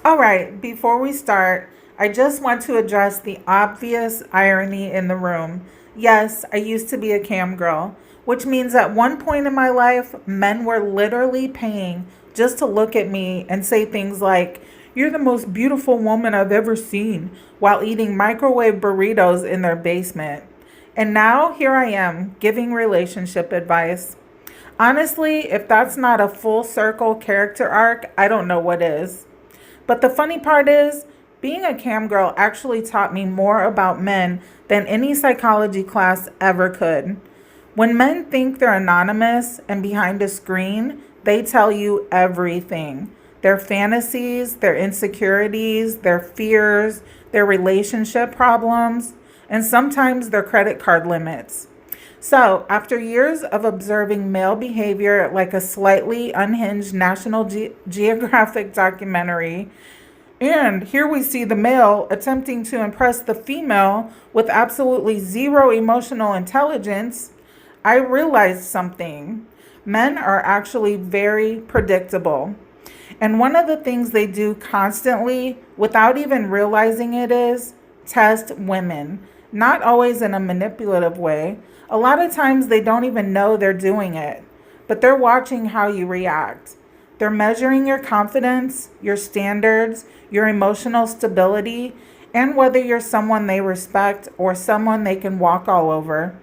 All right, before we start, I just want to address the obvious irony in the room. Yes, I used to be a cam girl, which means at one point in my life, men were literally paying just to look at me and say things like, "You're the most beautiful woman I've ever seen," while eating microwave burritos in their basement. And now here I am giving relationship advice. Honestly, if that's not a full circle character arc, I don't know what is. But the funny part is, being a cam girl actually taught me more about men than any psychology class ever could. When men think they're anonymous and behind a screen, they tell you everything: their fantasies, their insecurities, their fears, their relationship problems, and sometimes their credit card limits. So, after years of observing male behavior like a slightly unhinged National Geographic documentary, and here we see the male attempting to impress the female with absolutely zero emotional intelligence, I realized something. Men are actually very predictable. And one of the things they do constantly, without even realizing it, is test women. Not always in a manipulative way. A lot of times they don't even know they're doing it, but they're watching how you react. They're measuring your confidence, your standards, your emotional stability, and whether you're someone they respect or someone they can walk all over.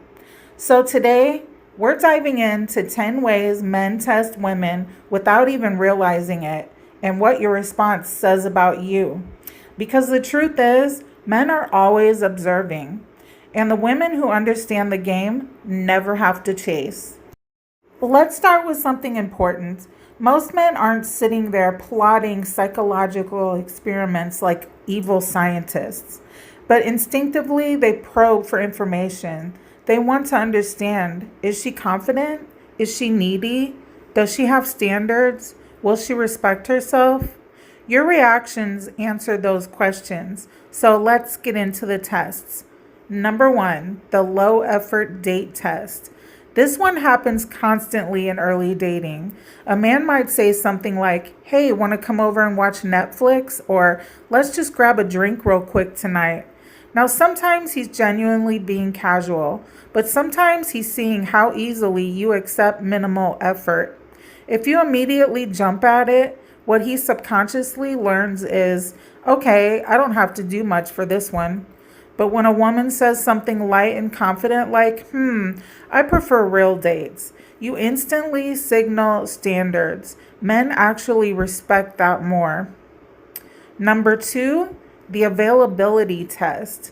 So today, we're diving into 10 ways men test women without even realizing it and what your response says about you. Because the truth is, men are always observing, and the women who understand the game never have to chase. Let's start with something important. Most men aren't sitting there plotting psychological experiments like evil scientists, but instinctively they probe for information. They want to understand: is she confident? Is she needy? Does she have standards? Will she respect herself? Your reactions answer those questions. So let's get into the tests. Number one, the low effort date test. This one happens constantly in early dating. A man might say something like, "Hey, want to come over and watch Netflix?" Or "Let's just grab a drink real quick tonight." Now, sometimes he's genuinely being casual, but sometimes he's seeing how easily you accept minimal effort. If you immediately jump at it, what he subconsciously learns is, "Okay, I don't have to do much for this one." But when a woman says something light and confident like, "I prefer real dates," you instantly signal standards. Men actually respect that more. Number two, the availability test.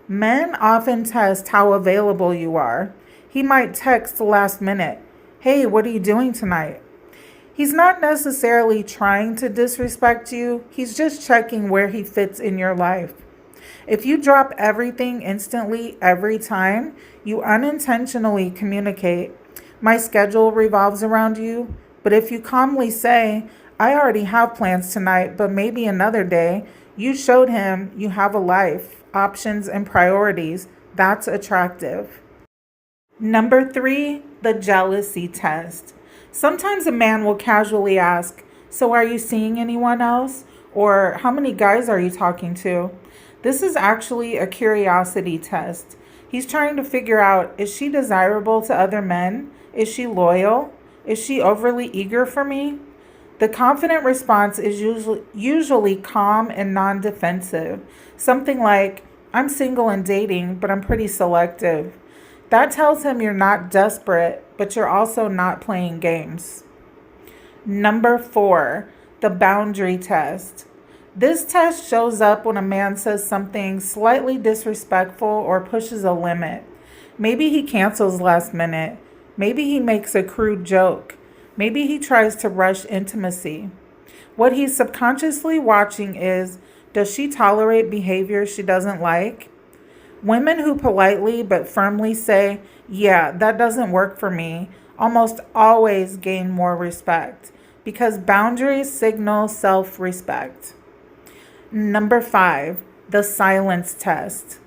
Men often test how available you are. He might text last minute, "Hey, what are you doing tonight?" He's not necessarily trying to disrespect you, he's just checking where he fits in your life. If you drop everything instantly every time, you unintentionally communicate, "My schedule revolves around you." But if you calmly say, "I already have plans tonight, but maybe another day," you showed him you have a life, options, and priorities. That's attractive. Number three, the jealousy test. Sometimes a man will casually ask, "So are you seeing anyone else?" Or "How many guys are you talking to?" This is actually a curiosity test. He's trying to figure out, is she desirable to other men? Is she loyal? Is she overly eager for me? The confident response is usually calm and non defensive. Something like, "I'm single and dating, but I'm pretty selective." That tells him you're not desperate, but you're also not playing games. Number four, the boundary test. This test shows up when a man says something slightly disrespectful or pushes a limit. Maybe he cancels last minute. Maybe he makes a crude joke. Maybe he tries to rush intimacy. What he's subconsciously watching is, does she tolerate behavior she doesn't like? Women who politely but firmly say, "Yeah, that doesn't work for me," almost always gain more respect because boundaries signal self respect. Number five, the silence test.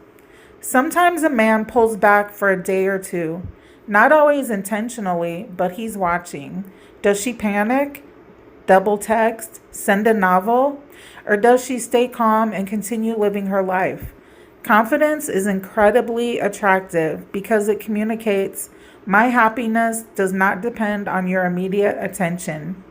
Sometimes a man pulls back for a day or two, not always intentionally, but he's watching. Does she panic? double text, send a novel, or does she stay calm and continue living her life? Confidence is incredibly attractive because it communicates, my happiness does not depend on your immediate attention.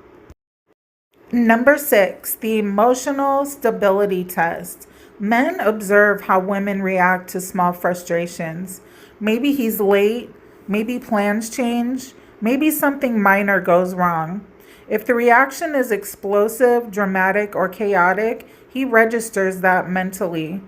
Number 6, the emotional stability test. Men observe how women react to small frustrations. Maybe he's late, maybe plans change, maybe something minor goes wrong. If the reaction is explosive, dramatic, or chaotic, he registers that mentally.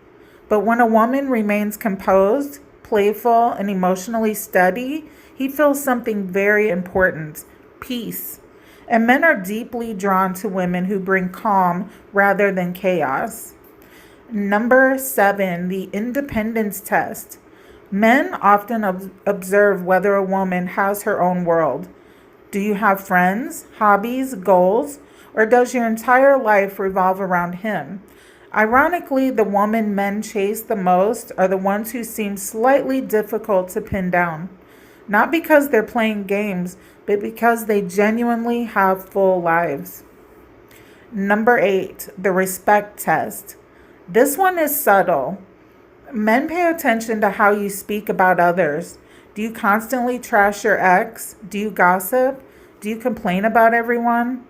But when a woman remains composed, playful, and emotionally steady, he feels something very important: peace. And men are deeply drawn to women who bring calm rather than chaos. Number 7, the independence test. Men often observe whether a woman has her own world. Do you have friends, hobbies, goals, or does your entire life revolve around him? Ironically, the women men chase the most are the ones who seem slightly difficult to pin down. Not because they're playing games, but because they genuinely have full lives. Number 8, the respect test. This one is subtle. Men pay attention to how you speak about others. Do you constantly trash your ex? Do you gossip? Do you complain about everyone?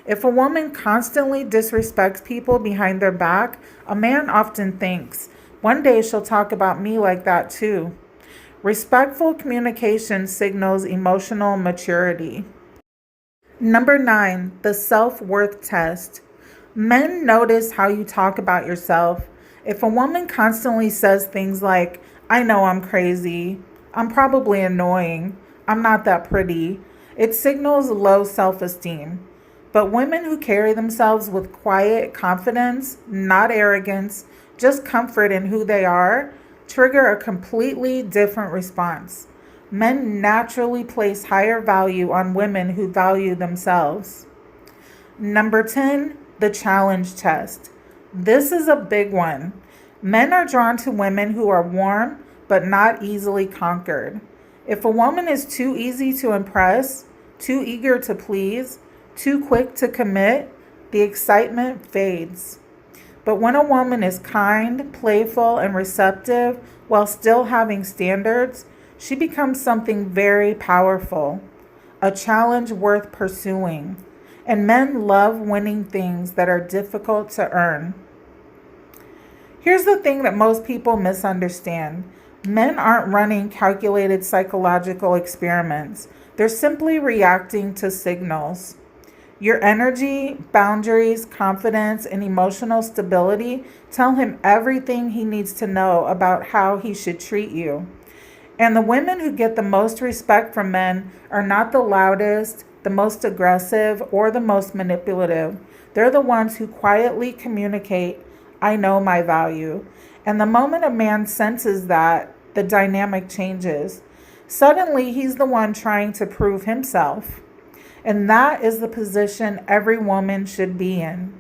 If a woman constantly disrespects people behind their back, a man often thinks, one day she'll talk about me like that too. Respectful communication signals emotional maturity. Number 9, the self-worth test. Men notice how you talk about yourself. If a woman constantly says things like, I know I'm crazy, I'm probably annoying, I'm not that pretty, it signals low self-esteem. But women who carry themselves with quiet confidence, not arrogance, just comfort in who they are, trigger a completely different response. Men naturally place higher value on women who value themselves. Number 10, the challenge test. This is a big one. Men are drawn to women who are warm but not easily conquered. If a woman is too easy to impress, too eager to please, too quick to commit, the excitement fades. But when a woman is kind, playful, and receptive while still having standards, she becomes something very powerful, a challenge worth pursuing. And men love winning things that are difficult to earn. Here's the thing that most people misunderstand. Men aren't running calculated psychological experiments. They're simply reacting to signals. Your energy, boundaries, confidence, and emotional stability tell him everything he needs to know about how he should treat you. And the women who get the most respect from men are not the loudest, the most aggressive, or the most manipulative. They're the ones who quietly communicate, I know my value. And the moment a man senses that, the dynamic changes. Suddenly, he's the one trying to prove himself. And that is the position every woman should be in.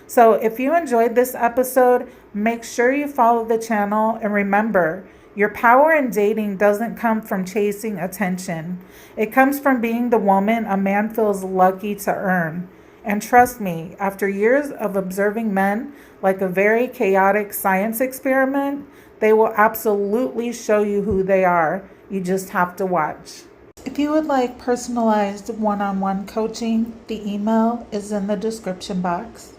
So if you enjoyed this episode, make sure you follow the channel, and remember, your power in dating doesn't come from chasing attention. It comes from being the woman a man feels lucky to earn. And trust me, after years of observing men like a very chaotic science experiment, they will absolutely show you who they are. You just have to watch. If you would like personalized one-on-one coaching, the email is in the description box.